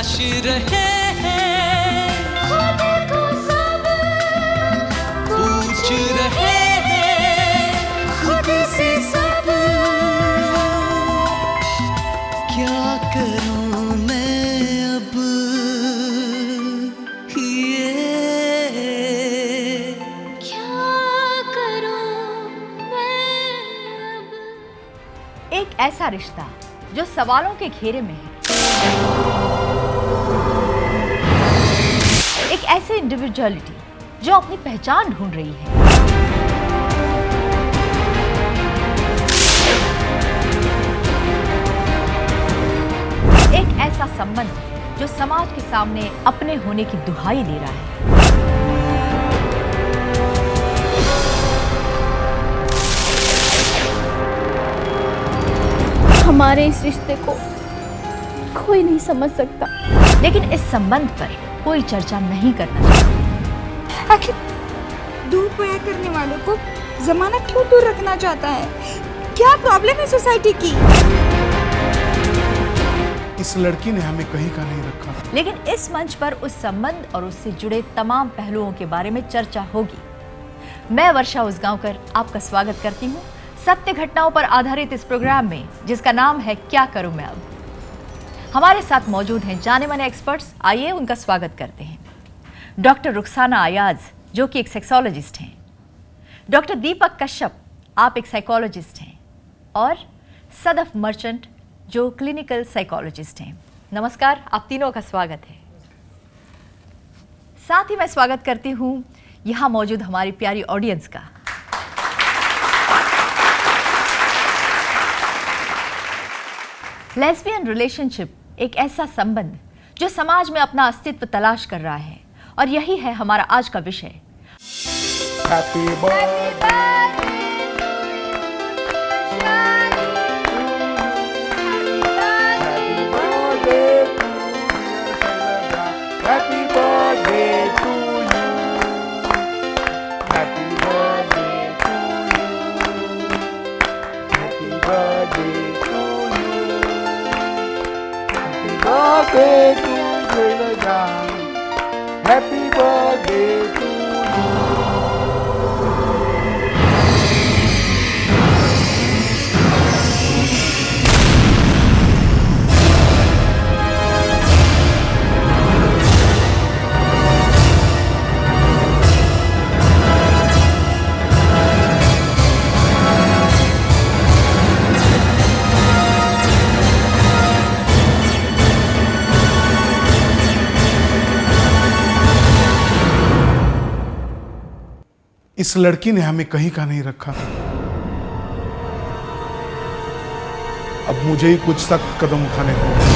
तलाश रहे हैं, खुद को सब पूछ रहे हैं, खुद से सब। क्या करूं मैं अब ये, क्या करूं मैं अब। एक ऐसा रिश्ता जो सवालों के घेरे में है, एक ऐसी इंडिविजुअलिटी जो अपनी पहचान ढूंढ रही है, एक ऐसा संबंध जो समाज के सामने अपने होने की दुहाई दे रहा है। हमारे इस रिश्ते को कोई नहीं समझ सकता, लेकिन इस संबंध पर कोई चर्चा नहीं करना चाहता। आखिर दूर बया करने वालों को जमाना क्यों दूर रखना चाहता है? क्या प्रॉब्लम है सोसाइटी की? इस लड़की ने हमें कहीं का नहीं रखा। लेकिन इस मंच पर उस संबंध और उससे जुड़े तमाम पहलुओं के बारे में चर्चा होगी। मैं वर्षा उसगांवकर आपका स्वागत करती हूँ सत्य घटनाओं पर आधारित इस प्रोग्राम में, जिसका नाम है क्या करूं मैं अब। हमारे साथ मौजूद हैं जाने माने एक्सपर्ट्स। आइए उनका स्वागत करते हैं। डॉक्टर रुखसाना अयाज, जो कि एक सेक्सोलॉजिस्ट हैं। डॉक्टर दीपक कश्यप, आप एक साइकोलॉजिस्ट हैं। और सदफ मर्चेंट, जो क्लिनिकल साइकोलॉजिस्ट हैं। नमस्कार, आप तीनों का स्वागत है। साथ ही मैं स्वागत करती हूं यहां मौजूद हमारी प्यारी ऑडियंस का। लेस्बियन रिलेशनशिप एक ऐसा संबंध जो समाज में अपना अस्तित्व तलाश कर रहा है, और यही है हमारा आज का विषय। Happy birthday, happy birthday to you, happy birthday to you, happy birthday to you, happy birthday to जान, हैप्पी बर्थडे टू यू। इस लड़की ने हमें कहीं का नहीं रखा। अब मुझे ही कुछ सख्त कदम उठाने होंगे।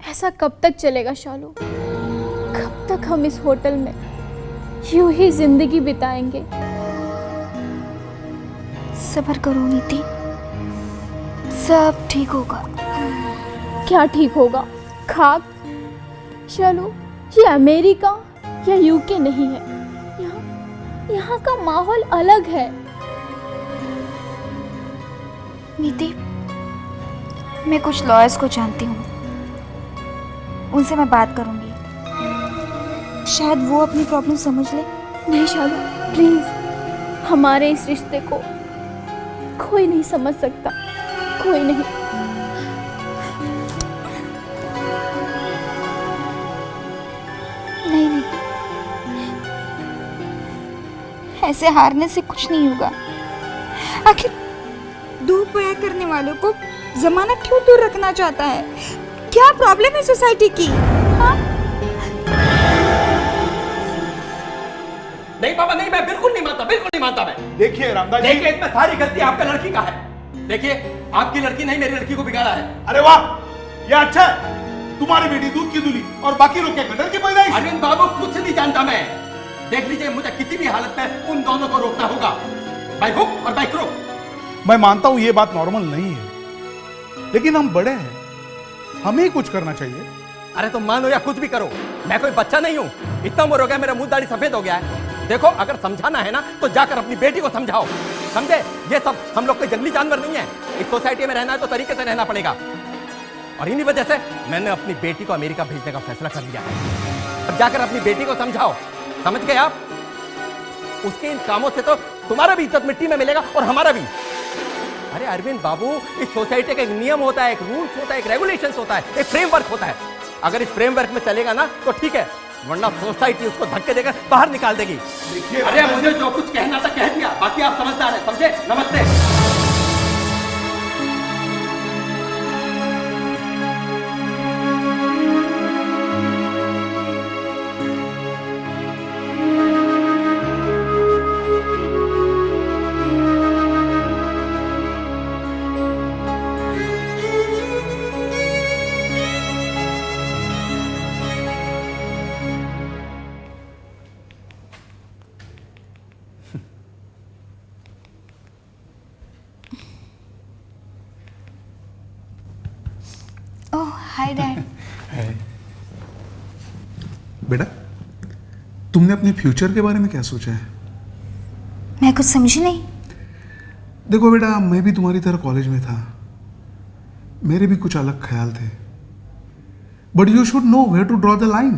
ऐसा कब तक चलेगा शालू? कब तक हम इस होटल में यूं ही जिंदगी बिताएंगे? सब्र करो नीति, सब ठीक होगा। क्या ठीक होगा? खाक शालू, ये अमेरिका या यूके नहीं है। यहाँ का माहौल अलग है। नीति, मैं कुछ लॉयर्स को जानती हूँ, उनसे मैं बात करूंगी, शायद वो अपनी प्रॉब्लम समझ ले। नहीं शालू, प्लीज, हमारे इस रिश्ते को कोई नहीं समझ सकता, कोई नहीं। नहीं नहीं, ऐसे हारने से कुछ नहीं होगा। आखिर दूर बया करने वालों को जमाना क्यों दूर रखना चाहता है? क्या प्रॉब्लम है सोसाइटी की? हाँ? नहीं पापा, नहीं, मैं बिल्कुल नहीं मानता, बिल्कुल नहीं मानता मैं। देखिए रामदास जी, देखिए, इसमें सारी गलती आपका लड़की का है। देखिए, आपकी लड़की नहीं मेरी लड़की को बिगाड़ा है। अरे वाह, ये अच्छा है। तुम्हारी बेटी दूध की दूली और बाकी लोग क्या गटर की पैदाइश। अरविंद बाबू कुछ नहीं जानता मैं। देख लीजिए, मुझे किसी भी हालत में उन दोनों को रोकना होगा, बाय हुक और बाय क्रुक। मैं मानता हूं ये बात नॉर्मल नहीं है, लेकिन हम बड़े हैं, हमें ही कुछ करना चाहिए। अरे तो मानो या कुछ भी करो, मैं कोई बच्चा नहीं हूं। इतना उम्र हो गया, मेरा मुंह दाढ़ी सफेद हो गया है। देखो, अगर समझाना है ना तो जाकर अपनी बेटी को समझाओ, समझे? ये सब हम लोग कोई जंगली जानवर नहीं है। इस सोसाइटी में रहना है तो तरीके से रहना पड़ेगा। और इन्हीं वजह से मैंने अपनी बेटी को अमेरिका भेजने का फैसला कर लिया है। अब जाकर अपनी बेटी को समझाओ, समझ गए आप? उसके इन कामों से तो तुम्हारा भी इज्जत मिट्टी में मिलेगा और हमारा भी। अरे अरविंद बाबू, इस सोसाइटी का एक नियम होता है, एक रूल्स होता है, एक रेगुलेशंस होता है, एक फ्रेमवर्क होता है। अगर इस फ्रेमवर्क में चलेगा ना तो ठीक है, वरना सोसाइटी उसको धक्के देकर बाहर निकाल देगी। अरे मुझे जो कुछ कहना था कह दिया, बाकी आप समझदार हैं, समझे? नमस्ते। ओह हाय डैड। बेटा, तुमने अपने फ्यूचर के बारे में क्या सोचा है? मैं कुछ समझी नहीं। देखो बेटा, मैं भी तुम्हारी तरह कॉलेज में था, मेरे भी कुछ अलग ख्याल थे, but you should know where to draw the line.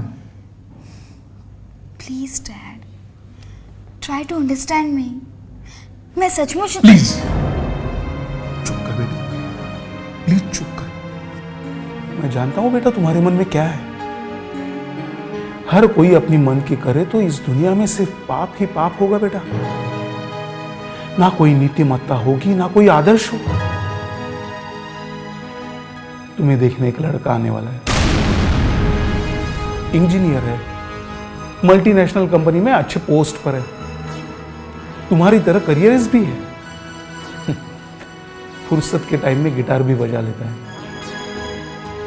Please dad, try to understand me. मैं सचमुच प्लीज चुप कर बेटी, प्लीज चुप कर। मैं जानता हूं बेटा तुम्हारे मन में क्या है। हर कोई अपनी मन की करे तो इस दुनिया में सिर्फ पाप ही पाप होगा बेटा। ना कोई नीतिमत्ता होगी, ना कोई आदर्श हो। तुम्हें देखने एक लड़का आने वाला है, इंजीनियर है, मल्टीनेशनल कंपनी में अच्छे पोस्ट पर है, तुम्हारी तरह करियरिस्ट भी है, फुर्सत के टाइम में गिटार भी बजा लेता है।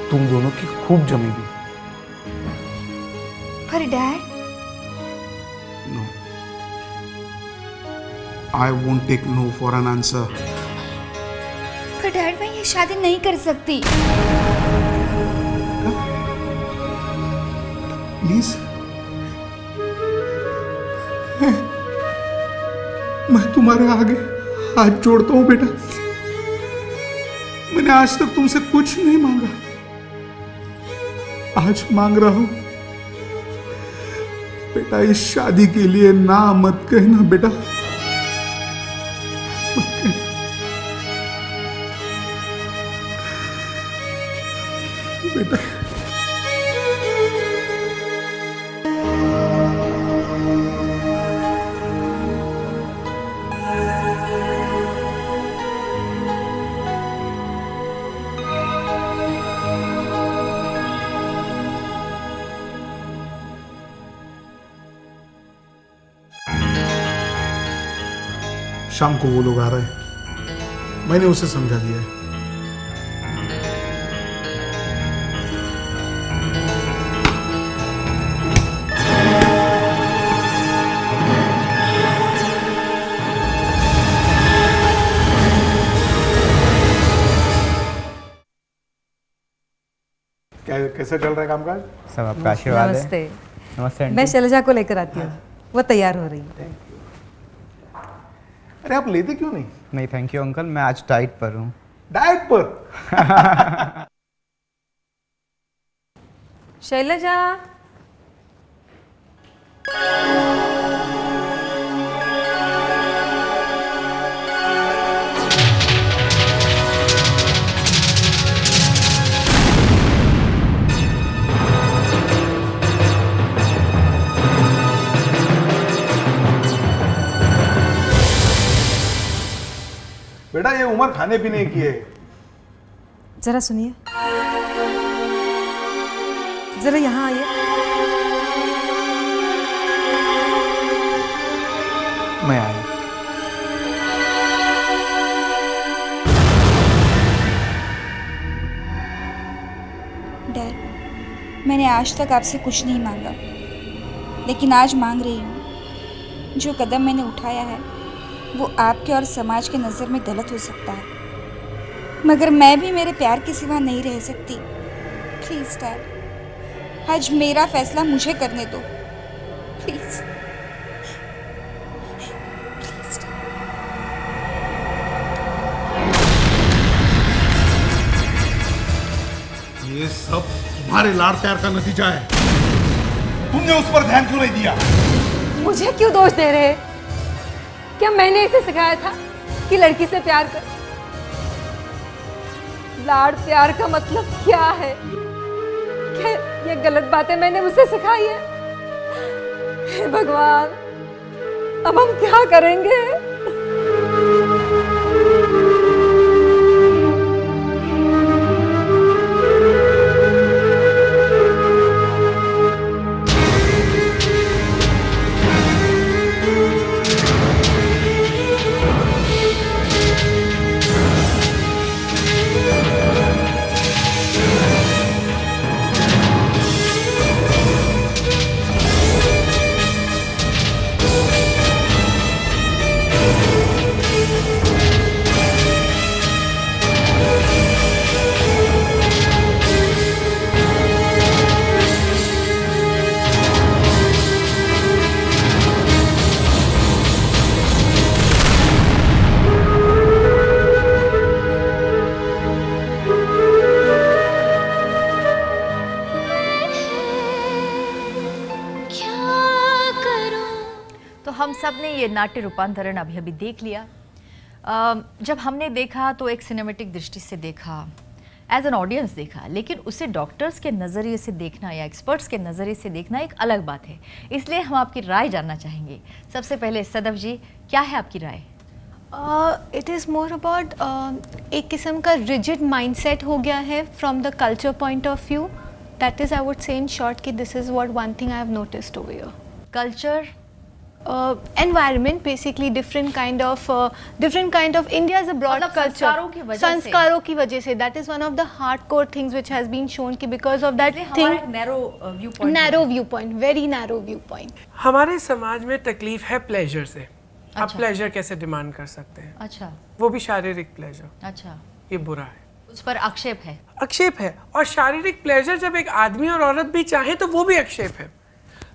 तुम दोनों की खूब जमेगी। पर dad, no, I won't take no for an answer. पर डैड मैं ये शादी नहीं कर सकती। प्लीज, मैं तुम्हारे आगे हाथ जोड़ता हूं बेटा। मैंने आज तक तुमसे कुछ नहीं मांगा, आज मांग रहा हूं बेटा। इस शादी के लिए ना मत कहना बेटा, मत कहना बेटा। शाम को वो लोग आ रहे हैं, मैंने उसे समझा दिया है। कैसा चल रहा है कामकाज? सब आपका आशीर्वाद है। नमस्ते। नमस्ते आंटी। मैं शैलजा को लेकर आती हूँ, वो तैयार हो रही है। अरे आप लेते क्यों नहीं? नहीं थैंक यू अंकल, मैं आज डाइट पर हूँ। डाइट पर? शैलजा, बेटा ये उम्र खाने पीने की है। जरा सुनिए, जरा यहाँ आइए। मैं आया। डैड मैंने आज तक आपसे कुछ नहीं मांगा, लेकिन आज मांग रही हूँ। जो कदम मैंने उठाया है वो आपके और समाज के नज़र में गलत हो सकता है, मगर मैं भी मेरे प्यार के सिवा नहीं रह सकती। प्लीज़ डैड, आज मेरा फैसला मुझे करने दो, प्लीज़। ये सब तुम्हारे लाड़ प्यार का नतीजा है। तुमने उस पर ध्यान क्यों नहीं दिया? मुझे क्यों दोष दे रहे? क्या मैंने इसे सिखाया था कि लड़की से प्यार कर? लाड़ प्यार का मतलब क्या है? क्या ये गलत बातें मैंने मुझसे सिखाई है? हे भगवान, अब हम क्या करेंगे? हम सब ने ये नाट्य रूपांतरण अभी अभी देख लिया। जब हमने देखा तो एक सिनेमेटिक दृष्टि से देखा, एज एन ऑडियंस देखा, लेकिन उसे डॉक्टर्स के नज़रिए से देखना या एक्सपर्ट्स के नज़रिए से देखना एक अलग बात है। इसलिए हम आपकी राय जानना चाहेंगे। सबसे पहले सदफ जी, क्या है आपकी राय? इट इज़ मोर अबाउट एक किस्म का रिजिड माइंडसेट हो गया है from the culture point of view. That is I would say in short कि this is what one thing I have noticed over here. Culture, environment, basically different kind of India is a broad मतलब culture, संस्कारों की वजह से that is one of the hardcore things which has been shown कि because of that thing narrow viewpoint, very narrow viewpoint। हमारे समाज में तकलीफ है प्लेजर से। आप अच्छा। प्लेजर कैसे डिमांड कर सकते हैं? अच्छा, वो भी शारीरिक प्लेजर। अच्छा, ये बुरा है, उस पर आक्षेप है। आक्षेप है। और शारीरिक प्लेजर जब एक आदमी और औरत भी चाहे तो वो भी आक्षेप है।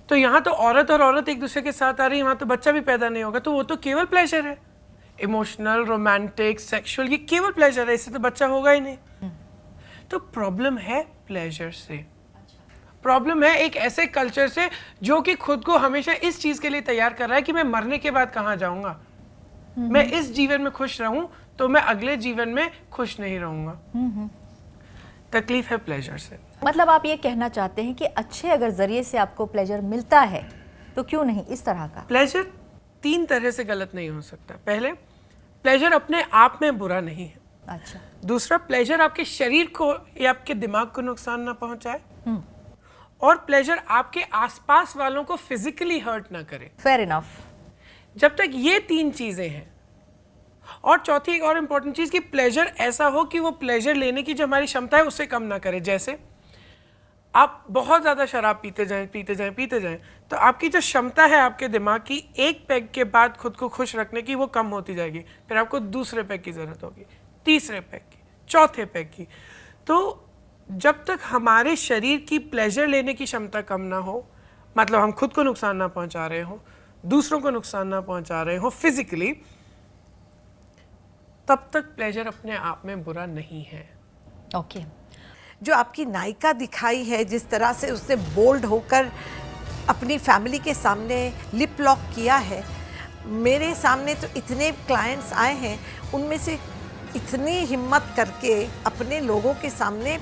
तो यहाँ तो औरत और औरत एक दूसरे के साथ आ रही है, वहाँ तो बच्चा भी पैदा नहीं होगा, तो वो तो केवल प्लेजर है। इमोशनल, रोमांटिक, सेक्सुअल, ये केवल प्लेजर है, इससे तो बच्चा होगा ही नहीं। तो प्रॉब्लम है प्लेजर से, प्रॉब्लम है एक ऐसे कल्चर से जो कि खुद को हमेशा इस चीज़ के लिए तैयार कर रहा है कि मैं मरने के बाद कहाँ जाऊँगा। मैं इस जीवन में खुश रहूँ तो मैं अगले जीवन में खुश नहीं रहूँगा। तकलीफ है प्लेजर से। मतलब आप ये कहना चाहते हैं कि अच्छे अगर जरिए से आपको प्लेजर मिलता है तो क्यों नहीं इस तरह का? प्लेजर तीन तरह से गलत नहीं हो सकता। पहले, प्लेजर अपने आप में बुरा नहीं है। अच्छा। दूसरा, प्लेजर आपके शरीर को या आपके दिमाग को नुकसान ना पहुंचाए। और प्लेजर आपके आसपास वालों को फिजिकली हर्ट ना करे। Fair enough. जब तक ये तीन चीजें हैं, और चौथी एक और इम्पोर्टेंट चीज कि प्लेजर ऐसा हो कि वो प्लेजर लेने की जो हमारी क्षमता है उससे कम ना करे। जैसे आप बहुत ज़्यादा शराब पीते जाएं तो आपकी जो क्षमता है आपके दिमाग की, एक पैग के बाद खुद को खुश रखने की, वो कम होती जाएगी। फिर आपको दूसरे पैग की ज़रूरत होगी, तीसरे पैग की, चौथे पैग की। तो जब तक हमारे शरीर की प्लेजर लेने की क्षमता कम ना हो, मतलब हम खुद को नुकसान ना पहुंचा रहे हो, दूसरों को नुकसान ना पहुंचा रहे हो फिजिकली, तब तक प्लेजर अपने आप में बुरा नहीं है। ओके। जो आपकी नायिका दिखाई है, जिस तरह से उसने बोल्ड होकर अपनी फैमिली के सामने लिप लॉक किया है, मेरे सामने तो इतने क्लाइंट्स आए हैं, उनमें से इतनी हिम्मत करके अपने लोगों के सामने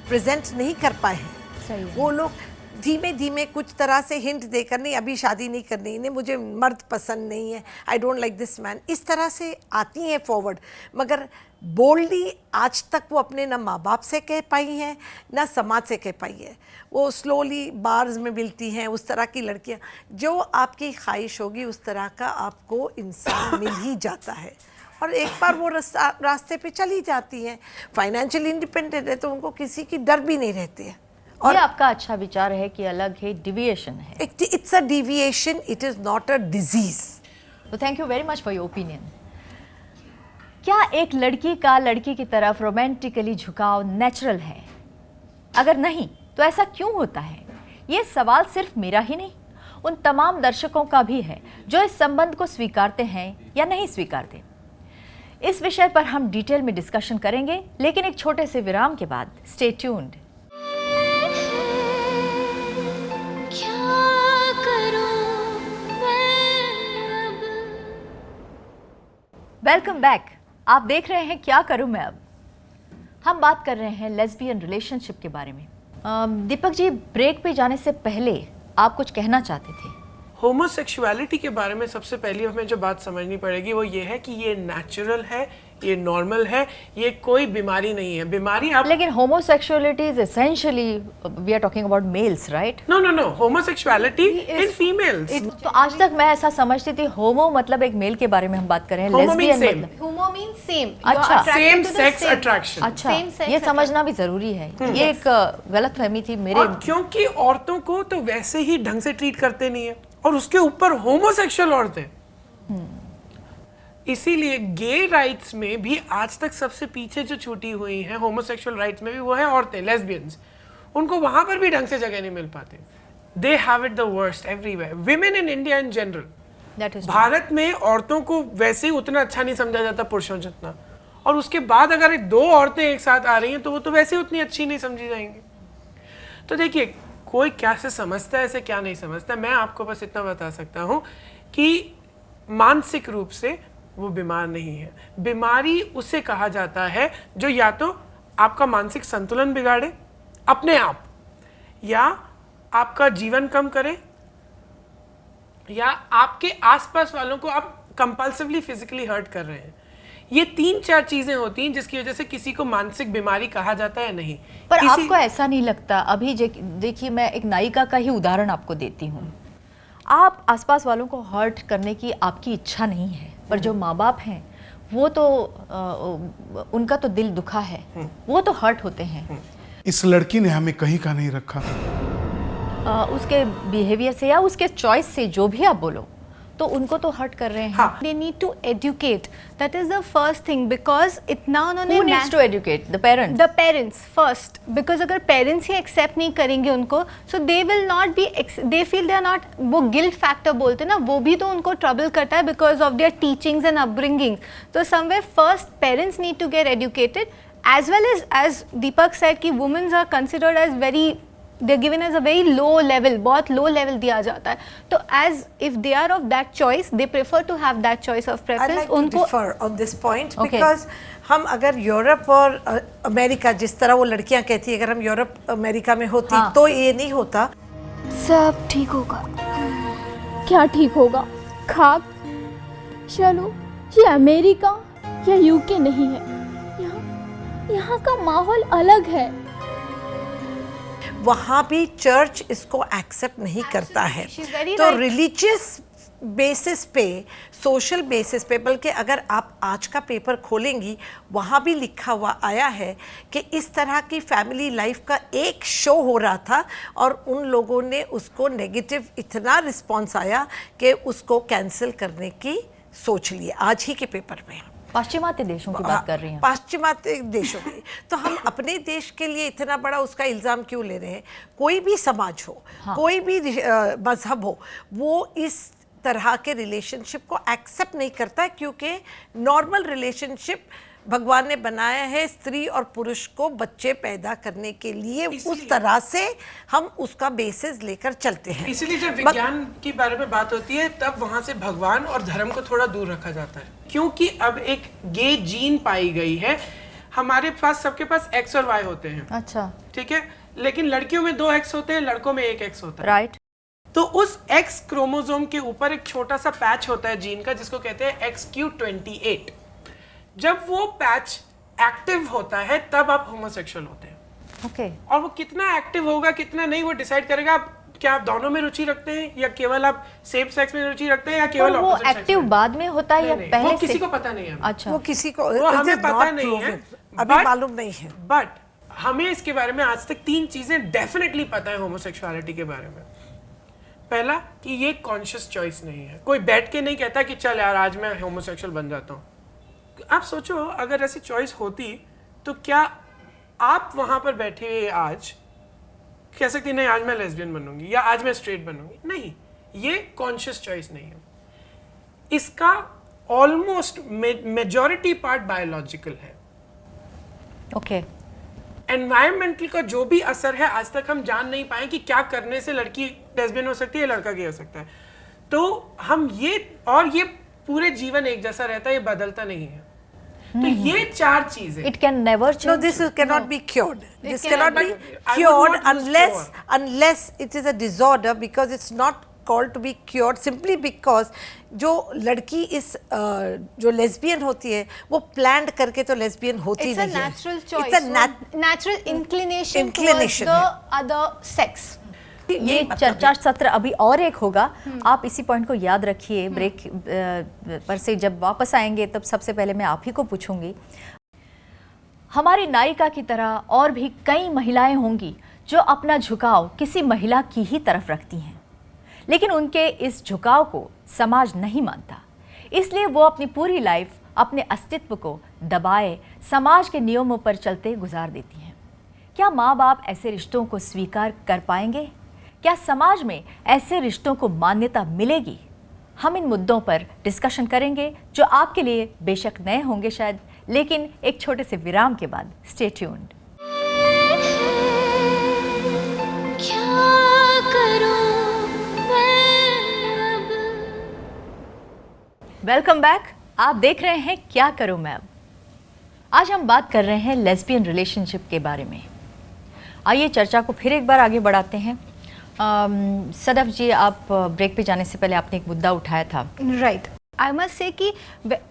प्रेजेंट नहीं कर पाए हैं। वो लोग धीमे धीमे कुछ तरह से हिंट देकर, नहीं अभी शादी नहीं करनी, नहीं मुझे मर्द पसंद नहीं है, I don't like this man, इस तरह से आती हैं फॉरवर्ड। मगर बोल्डली आज तक वो अपने ना माँ बाप से कह पाई हैं ना समाज से कह पाई है। वो स्लोली बार्स में मिलती हैं उस तरह की लड़कियाँ। जो आपकी ख्वाहिश होगी उस तरह का आपको इंसान मिल ही जाता है, और एक बार वो रास्ते पे चली जाती हैं। फाइनेंशियल इंडिपेंडेंट है तो उनको किसी की डर भी नहीं रहती है, ये आपका अच्छा विचार है कि अलग है, डिविएशन है। It's a deviation, it is not a disease. तो thank you very much for your opinion. क्या एक लड़की का लड़की की तरफ रोमांटिकली झुकाव नेचुरल है? अगर नहीं तो ऐसा क्यों होता है? ये सवाल सिर्फ मेरा ही नहीं, उन तमाम दर्शकों का भी है जो इस संबंध को स्वीकारते हैं या नहीं स्वीकारते। इस विषय पर हम डिटेल में डिस्कशन करेंगे, लेकिन एक छोटे से विराम के बाद। Stay tuned. Welcome back. आप देख रहे हैं क्या करूं मैं अब। हम बात कर रहे हैं लेस्बियन रिलेशनशिप के बारे में। दीपक जी, ब्रेक पे जाने से पहले आप कुछ कहना चाहते थे। होमोसेक्सुअलिटी के बारे में सबसे पहले हमें जो बात समझनी पड़ेगी वो ये है कि ये नेचुरल है, ये नॉर्मल है, ये कोई बीमारी नहीं है। बीमारी आप लेकिन homosexuality is essentially we are talking about males, right? No homosexuality in females. तो आज तक मैं ऐसा समझती थी होमो मतलब एक मेल के बारे में हम बात कर रहे हैं, लेस्बियन मतलब होमो मींस सेम। अच्छा, सेम सेक्स अट्रैक्शन। अच्छा, ये समझना भी जरूरी है। ये एक गलतफहमी थी मेरे। और क्योंकि औरतों को तो वैसे ही ढंग से ट्रीट करते नहीं है और उसके ऊपर होमोसेक्सुअल औरतें, इसीलिए गे राइट्स में भी आज तक सबसे पीछे जो छूटी हुई हैं होमोसेक्सुअल राइट्स में भी वो है औरतें, लेस्बियंस। उनको वहां पर भी ढंग से जगह नहीं मिल पाते। They have it the worst everywhere. Women in India in general, Bharat में औरतों को वैसे ही उतना अच्छा नहीं समझा जाता पुरुषों जितना, और उसके बाद अगर दो औरतें एक साथ आ रही हैं तो वो तो वैसे ही उतनी अच्छी नहीं समझी जाएंगी। तो देखिए, कोई क्या से समझता है, ऐसे क्या नहीं समझता। मैं आपको बस इतना बता सकता हूँ कि मानसिक रूप से वो बीमार नहीं है। बीमारी उसे कहा जाता है जो या तो आपका मानसिक संतुलन बिगाड़े अपने आप, या आपका जीवन कम करे, या आपके आसपास वालों को आप कंपल्सिवली फिजिकली हर्ट कर रहे हैं। ये 3-4 चीजें होती हैं जिसकी वजह से किसी को मानसिक बीमारी कहा जाता है नहीं। पर आपको ऐसा नहीं लगता? अभी देखिए, मैं एक नायिका का ही उदाहरण आपको देती हूँ। आप आसपास वालों को हर्ट करने की आपकी इच्छा नहीं है, पर जो माँ बाप हैं वो तो उनका तो दिल दुखा है, वो तो हर्ट होते हैं। इस लड़की ने हमें कहीं का नहीं रखा। उसके बिहेवियर से या उसके चॉइस से, जो भी आप बोलो, तो उनको तो हर्ट कर रहे हैं। They need to educate. That is the first thing, because इतना उन्होंने Who needs to educate? The parents. The parents first, because अगर parents ही accept नहीं करेंगे उनको, so they will not be, they feel they are not, वो guilt factor बोलते ना, वो भी तो उनको trouble करता है because of their teachings and upbringing. So somewhere first parents need to get educated, as well as Deepak said कि women are considered as very, they are given as a very low level, बहुत low level दिया जाता है। तो as if they are of that choice, they prefer to have that choice of preference। I'd like to differ on this point, Okay. because हम अगर Europe और America, जिस तरह वो लड़कियां कहती है, अगर हम यूरोप अमेरिका में होती तो ये नहीं होता। सब ठीक होगा। क्या ठीक होगा? खाक। चलो, ये अमेरिका या यूके नहीं है, यहाँ का माहौल अलग है। वहाँ भी चर्च इसको एक्सेप्ट नहीं करता है। तो रिलीजियस बेसिस पे, सोशल बेसिस पे, बल्कि अगर आप आज का पेपर खोलेंगी वहाँ भी लिखा हुआ आया है कि इस तरह की फैमिली लाइफ का एक शो हो रहा था और उन लोगों ने उसको नेगेटिव इतना रिस्पॉन्स आया कि उसको कैंसिल करने की सोच लिए। आज ही के पेपर में पाश्चिमात्य देशों की बात कर रही हैं। पाश्चिमात्य देशों की, तो हम अपने देश के लिए इतना बड़ा उसका इल्ज़ाम क्यों ले रहे हैं? कोई भी समाज हो, कोई भी मजहब हो, वो इस तरह के रिलेशनशिप को एक्सेप्ट नहीं करता है, क्योंकि नॉर्मल रिलेशनशिप भगवान ने बनाया है स्त्री और पुरुष को बच्चे पैदा करने के लिए, उस तरह से हम उसका बेसिस लेकर चलते हैं। इसीलिए जब विज्ञान के बारे में बात होती है तब वहां से भगवान और धर्म को थोड़ा दूर रखा जाता है, क्योंकि अब एक गे जीन पाई गई है। हमारे पास, सबके पास एक्स और वाई होते हैं। अच्छा, ठीक है, लेकिन लड़कियों में 2 एक्स होते हैं, लड़कों में 1 एक्स होता है। राइट। तो उस एक्स क्रोमोसोम के ऊपर एक छोटा सा पैच होता है जीन का, जिसको कहते हैं XQ28। जब वो पैच एक्टिव होता है तब आप होमोसेक्सुअल होते हैं। ओके। और वो कितना एक्टिव होगा कितना नहीं, वो डिसाइड करेगा आप क्या आप दोनों में रुचि रखते हैं, या केवल आप सेम सेक्स में रुचि रखते हैं, या केवल वो ऑपोजिट सेक्स में। एक्टिव बाद में होता है या पहले वो किसी से? को पता नहीं है। अच्छा, वो किसी को, वो हमें पता नहीं है, अभी मालूम नहीं है। बट हमें इसके बारे में आज तक 3 चीजें डेफिनेटली पता है होमोसेक्सुअलिटी के बारे में। पहला कि ये कॉन्शियस चॉइस नहीं है, कोई बैठ के नहीं कहता कि चल यार आज मैं होमोसेक्सुअल बन जाता हूँ। आप सोचो अगर ऐसी चॉइस होती तो क्या आप वहां पर बैठे हुए आज कह सकती नहीं आज मैं लेस्बियन बनूंगी या आज मैं स्ट्रेट बनूंगी? नहीं, ये कॉन्शियस चॉइस नहीं है। इसका ऑलमोस्ट मेजॉरिटी पार्ट बायोलॉजिकल है। ओके। एनवायरमेंटल का जो भी असर है आज तक हम जान नहीं पाए कि क्या करने से लड़की लेस्बियन हो सकती है, लड़का गे हो सकता है। तो हम ये पूरे जीवन एक जैसा रहता है, ये बदलता नहीं है। तो ये 4 चीजें it can never No, this cannot be cured. This cannot be cured unless it is a disorder, because it's not called to be cured simply because जो लड़की इस जो लेस्बियन होती है वो प्लान करके तो लेस्बियन होती It's a नहीं है। natural choice. It's a natural inclination Inclination towards है। the other sex. ये चर्चा सत्र अभी और एक होगा, आप इसी पॉइंट को याद रखिए। ब्रेक पर से जब वापस आएंगे तब सबसे पहले मैं आप ही को पूछूंगी, हमारी नायिका की तरह और भी कई महिलाएं होंगी जो अपना झुकाव किसी महिला की ही तरफ रखती हैं, लेकिन उनके इस झुकाव को समाज नहीं मानता, इसलिए वो अपनी पूरी लाइफ अपने अस्तित्व को दबाए समाज के नियमों पर चलते गुजार देती हैं। क्या माँ बाप ऐसे रिश्तों को स्वीकार कर पाएंगे? क्या समाज में ऐसे रिश्तों को मान्यता मिलेगी? हम इन मुद्दों पर डिस्कशन करेंगे जो आपके लिए बेशक नए होंगे शायद, लेकिन एक छोटे से विराम के बाद। Stay tuned. Welcome back. आप देख रहे हैं क्या करूं मैं अब। आज हम बात कर रहे हैं लेस्बियन रिलेशनशिप के बारे में। आइए चर्चा को फिर एक बार आगे बढ़ाते हैं। सदफ जी, आप ब्रेक पे जाने से पहले आपने एक मुद्दा उठाया था। राइट, आई मस्ट से कि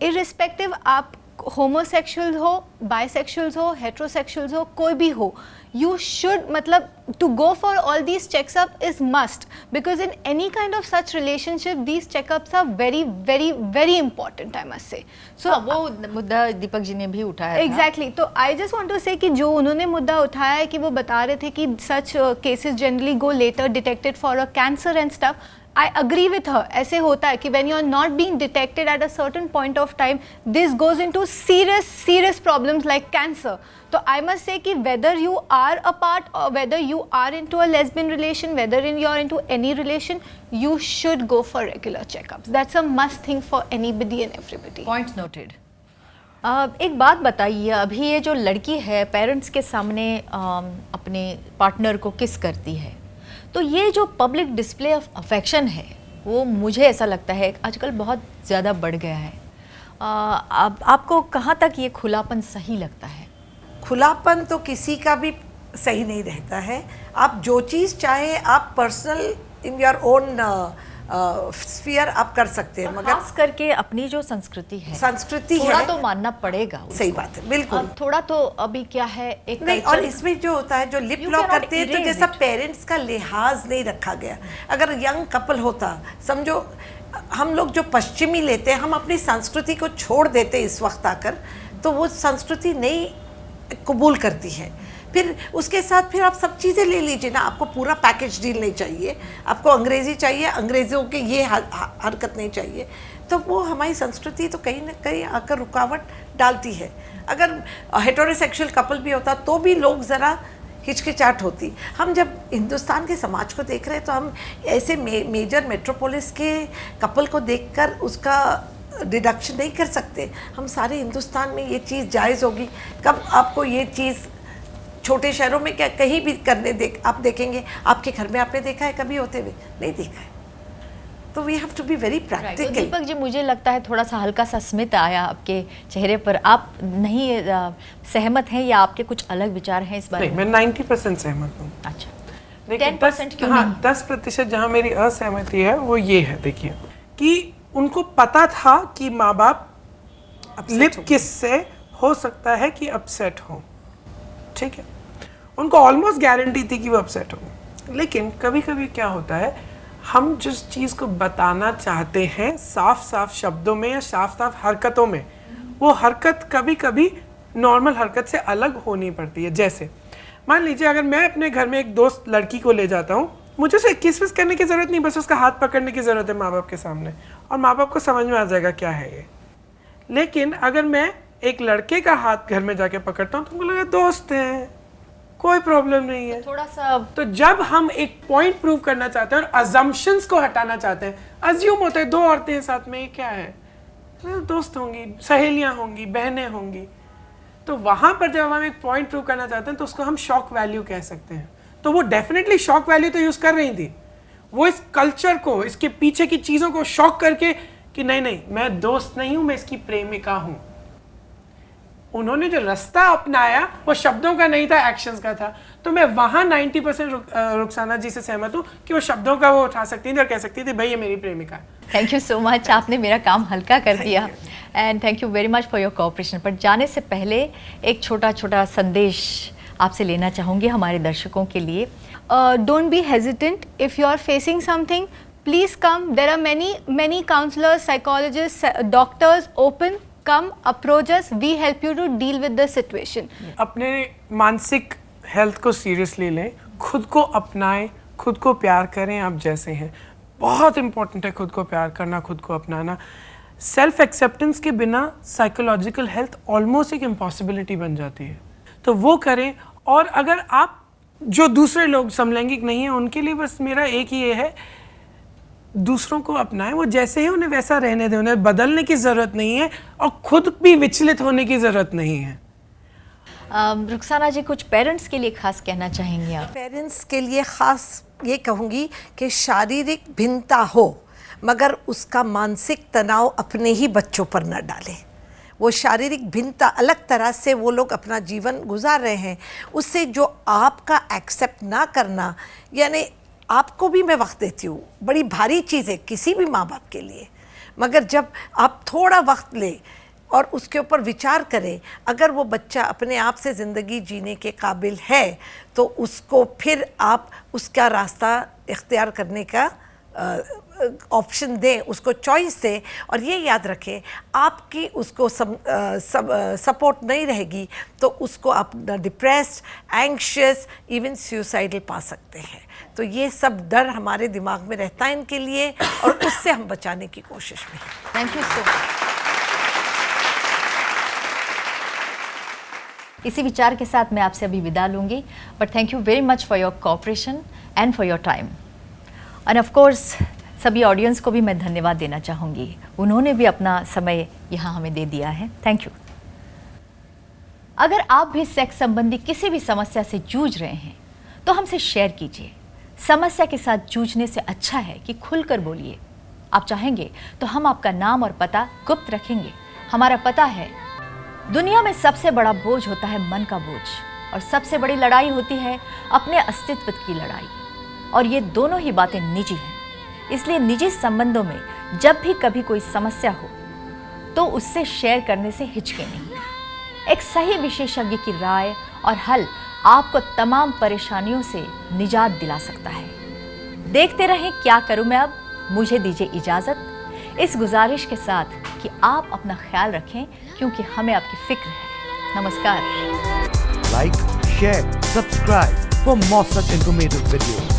इरिस्पेक्टिव आप होमोसेक्सुअल हो, बाइसेक्सुअल्स हो, हेट्रोसेक्सुअल्स हो, कोई भी हो, you should मतलब to go for all these checkups is must, because in any kind of such relationship these checkups are very very very important, I must say. So वो मुद्दा दीपक जी ने भी उठाया था। Exactly. तो I just want to say कि जो उन्होंने मुद्दा उठाया है कि वो बता रहे थे कि such cases generally go later detected for a cancer and stuff. I agree with her. ऐसे होता है कि when you are not being detected at a certain point of time, this goes into serious problems like cancer. तो I must say कि whether you are apart or whether you are into a lesbian relation, whether you are into any relation, you should go for regular checkups. That's a must thing for anybody and everybody. Point noted. एक बात बताइए, अभी ये जो लड़की है parents के सामने अपने पार्टनर को किस करती है, तो ये जो पब्लिक डिस्प्ले ऑफ अफेक्शन है वो मुझे ऐसा लगता है आजकल बहुत ज़्यादा बढ़ गया है। आपको कहाँ तक ये खुलापन सही लगता है? खुलापन तो किसी का भी सही नहीं रहता है। आप जो चीज़ चाहे आप personal in your own sphere आप कर सकते हैं, मगर खास करके अपनी जो संस्कृति है थोड़ा है तो मानना पड़ेगा। सही बात है, बिल्कुल। थोड़ा तो अभी क्या है एक नहीं, और इसमें जो होता है जो लिप लॉक करते हैं तो जैसा पेरेंट्स का लिहाज नहीं रखा गया। अगर यंग कपल होता, समझो हम लोग जो पश्चिमी लेते हैं, हम अपनी संस्कृति को छोड़ देते इस वक्त आकर, तो वो संस्कृति नहीं कबूल करती है। फिर उसके साथ फिर आप सब चीज़ें ले लीजिए ना, आपको पूरा पैकेज डील नहीं चाहिए, आपको अंग्रेज़ी चाहिए, अंग्रेज़ों के ये हरकत नहीं चाहिए, तो वो हमारी संस्कृति तो कहीं ना कहीं आकर रुकावट डालती है। अगर हेटेरोसेक्सुअल कपल भी होता तो भी लोग ज़रा हिचकिचाहट होती। हम जब हिंदुस्तान के समाज को देख रहे हैं तो हम ऐसे मेजर मेट्रोपोलिस के कपल को देखकर उसका डिडक्शन नहीं कर सकते। हम सारे हिंदुस्तान में ये चीज़ जायज़ होगी। कब आपको ये चीज़ छोटे शहरों में क्या कहीं भी करने आप देखेंगे? आपके घर में आपने देखा है कभी होते हुए? नहीं देखा है। तो we have to be very practical. Deepak ji, मुझे लगता है थोड़ा सा हल्का सा स्मित आया आपके चेहरे पर। आप नहीं सहमत हैं या आपके कुछ अलग विचार हैं इस बारे में? नहीं, मैं 90% सहमत हूँ। अच्छा, देखिए 10% क्यों नहीं? 10% जहाँ मेरी असहमति है वो ये है, देखिए कि उनको पता था कि माँ बाप लिप किस से हो सकता है कि अपसेट हो, ठीक है, उनको ऑलमोस्ट गारंटी थी कि वो अपसेट हो। लेकिन कभी कभी क्या होता है, हम जिस चीज़ को बताना चाहते हैं साफ साफ शब्दों में या साफ साफ हरकतों में, वो हरकत कभी कभी नॉर्मल हरकत से अलग होनी पड़ती है। जैसे मान लीजिए अगर मैं अपने घर में एक दोस्त लड़की को ले जाता हूँ, मुझे उसे किस विस करने की ज़रूरत नहीं, बस उसका हाथ पकड़ने की ज़रूरत है माँ बाप के सामने, और माँ बाप को समझ में आ जाएगा क्या है ये। लेकिन अगर मैं एक लड़के का हाथ घर में जाके पकड़ता हूँ तो उनको लगेगा दोस्त हैं, कोई प्रॉब्लम नहीं है। थोड़ा सा तो जब हम एक पॉइंट प्रूव करना चाहते हैं और अजम्पशंस को हटाना चाहते हैं, अज्यूम होता है दो औरतें हैं साथ में, ये क्या है, दोस्त होंगी, सहेलियां होंगी, बहनें होंगी, तो वहां पर जब हम एक पॉइंट प्रूव करना चाहते हैं तो उसको हम शॉक वैल्यू कह सकते हैं। तो वो डेफिनेटली शॉक वैल्यू तो यूज कर रही थी, वो इस कल्चर को, इसके पीछे की चीजों को शॉक करके कि नहीं नहीं मैं दोस्त नहीं हूं, मैं इसकी प्रेमिका हूं। उन्होंने जो रास्ता अपनाया वो शब्दों का नहीं था, एक्शंस का था। तो मैं वहां 90% रुखसाना जी से सहमत हूं कि वो शब्दों का वो उठा सकती थी और कह सकती थी भाई ये मेरी प्रेमिका है। थैंक यू सो मच, आपने मेरा काम हल्का कर दिया and thank you very much for your cooperation. पर जाने से पहले एक छोटा छोटा संदेश आपसे लेना चाहूँगी हमारे दर्शकों के लिए। Don't be hesitant. If you are facing something, please come. There are many counselors, psychologists, doctors open. Come, approach us. We help you to deal with the situation. अपने मानसिक हेल्थ को सीरियसली लें, खुद को अपनाएं, खुद को प्यार करें आप जैसे हैं। बहुत इंपॉर्टेंट है खुद को प्यार करना, खुद को अपनाना। सेल्फ एक्सेप्टेंस के बिना साइकोलॉजिकल हेल्थ ऑलमोस्ट एक इम्पॉसिबिलिटी बन जाती है, तो वो करें। और अगर आप जो दूसरे लोग समलैंगिक नहीं हैं उनके लिए बस मेरा एक ही ये है, दूसरों को अपनाएं, वो जैसे हैं उन्हें वैसा रहने दें, उन्हें बदलने की ज़रूरत नहीं है और खुद भी विचलित होने की ज़रूरत नहीं है। रुखसाना जी, कुछ पेरेंट्स के लिए खास कहना चाहेंगे आप? पेरेंट्स के लिए ख़ास ये कहूँगी कि शारीरिक भिन्नता हो मगर उसका मानसिक तनाव अपने ही बच्चों पर न डालें। वो शारीरिक भिन्नता अलग तरह से वो लोग अपना जीवन गुजार रहे हैं, उससे जो आपका एक्सेप्ट ना करना, यानी आपको भी मैं वक्त देती हूँ, बड़ी भारी चीज़ है किसी भी माँ बाप के लिए, मगर जब आप थोड़ा वक्त लें और उसके ऊपर विचार करें, अगर वो बच्चा अपने आप से ज़िंदगी जीने के काबिल है तो उसको फिर आप उसका रास्ता इख्तियार करने का ऑप्शन दें, उसको चॉइस दें। और ये याद रखें, आपकी उसको सपोर्ट नहीं रहेगी तो उसको आप डिप्रेस्ड, एंग्शियस, इवन सुसाइडल पा सकते हैं। तो ये सब डर हमारे दिमाग में रहता है इनके लिए और उससे हम बचाने की कोशिश में हैं। Thank you so much. इसी विचार के साथ मैं आपसे अभी विदा लूँगी, but thank you very much for your cooperation and for your time. End of course सभी ऑडियंस को भी मैं धन्यवाद देना चाहूँगी, उन्होंने भी अपना समय यहाँ हमें दे दिया है। Thank you. अगर आप भी सेक्स संबंधी किसी भी समस्या से जूझ रहे हैं तो हमसे शेयर कीजिए। समस्या के साथ जूझने से अच्छा है कि खुलकर बोलिए। आप चाहेंगे तो हम आपका नाम और पता गुप्त रखेंगे। हमारा पता है, दुनिया में सबसे बड़ा बोझ होता है मन का बोझ, और सबसे बड़ी लड़ाई होती है अपने अस्तित्व की लड़ाई, और ये दोनों ही बातें निजी हैं। इसलिए निजी संबंधों में जब भी कभी कोई समस्या हो तो उससे शेयर करने से हिचके नहीं। एक सही विशेषज्ञ की राय और हल आपको तमाम परेशानियों से निजात दिला सकता है। देखते रहें क्या करूं मैं अब। मुझे दीजिए इजाज़त इस गुजारिश के साथ कि आप अपना ख्याल रखें, क्योंकि हमें आपकी फिक्र है। नमस्कार। Like, share, subscribe for more such informative videos.